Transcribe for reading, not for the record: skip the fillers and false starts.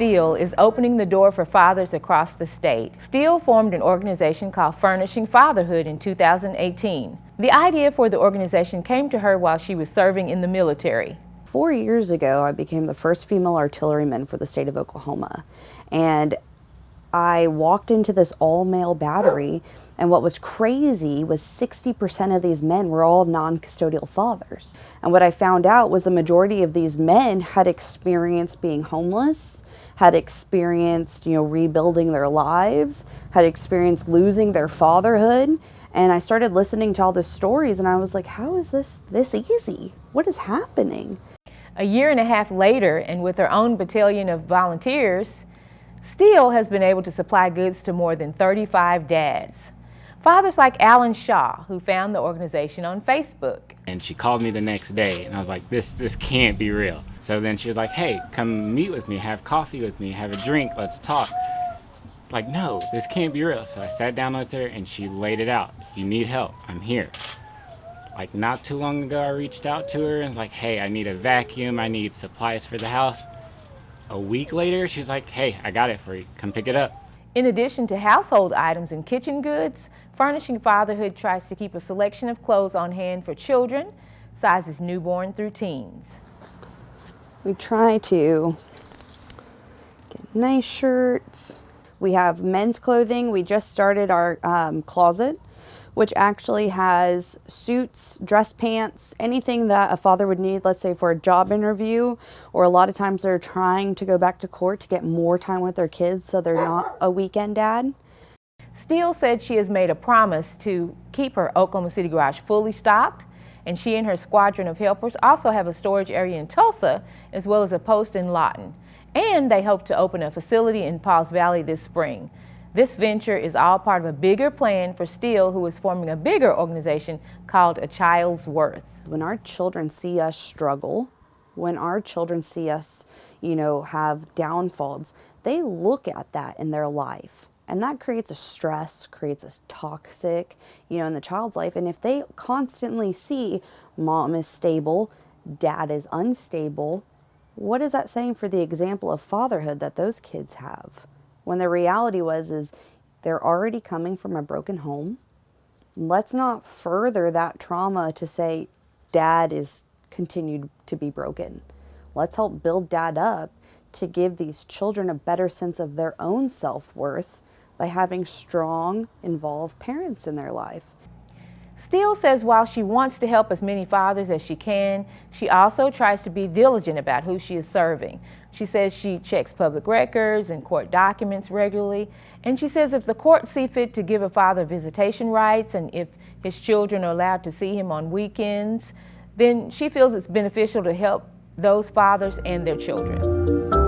Steele is opening the door for fathers across the state. Steele formed an organization called Furnishing Fatherhood in 2018. The idea for the organization came to her while she was serving in the military. 4 years ago, I became the first female artilleryman for the state of Oklahoma. And I walked into this all-male battery, and what was crazy was 60% of these men were all non-custodial fathers. And what I found out was the majority of these men had experienced being homeless, had experienced, rebuilding their lives, had experienced losing their fatherhood. And I started listening to all these stories, and I was like, how is this easy? What is happening? A year and a half later, and with her own battalion of volunteers, Steele has been able to supply goods to more than 35 dads. Fathers like Alan Shaw, who found the organization on Facebook. And she called me the next day, and I was like, this can't be real. So then she was like, hey, come meet with me, have coffee with me, have a drink, let's talk. Like, no, this can't be real. So I sat down with her, and she laid it out. You need help, I'm here. Like, not too long ago, I reached out to her and was like, hey, I need a vacuum, I need supplies for the house. A week later, she's like, hey, I got it for you, come pick it up. In addition to household items and kitchen goods, Furnishing Fatherhood tries to keep a selection of clothes on hand for children, sizes newborn through teens. We try to get nice shirts. We have men's clothing. We just started our closet, which actually has suits, dress pants, anything that a father would need, let's say for a job interview, or a lot of times they're trying to go back to court to get more time with their kids so they're not a weekend dad. Steele said she has made a promise to keep her Oklahoma City garage fully stocked, and she and her squadron of helpers also have a storage area in Tulsa as well as a post in Lawton. And they hope to open a facility in Pauls Valley this spring. This venture is all part of a bigger plan for Steele, who is forming a bigger organization called A Child's Worth. When our children see us struggle, when our children see us, have downfalls, they look at that in their life. And that creates a stress, creates a toxic, in the child's life. And if they constantly see mom is stable, dad is unstable, what is that saying for the example of fatherhood that those kids have? When the reality is they're already coming from a broken home. Let's not further that trauma to say dad is continued to be broken. Let's help build dad up to give these children a better sense of their own self-worth by having strong, involved parents in their life. Steele says while she wants to help as many fathers as she can, she also tries to be diligent about who she is serving. She says she checks public records and court documents regularly, and she says if the court see fit to give a father visitation rights and if his children are allowed to see him on weekends, then she feels it's beneficial to help those fathers and their children.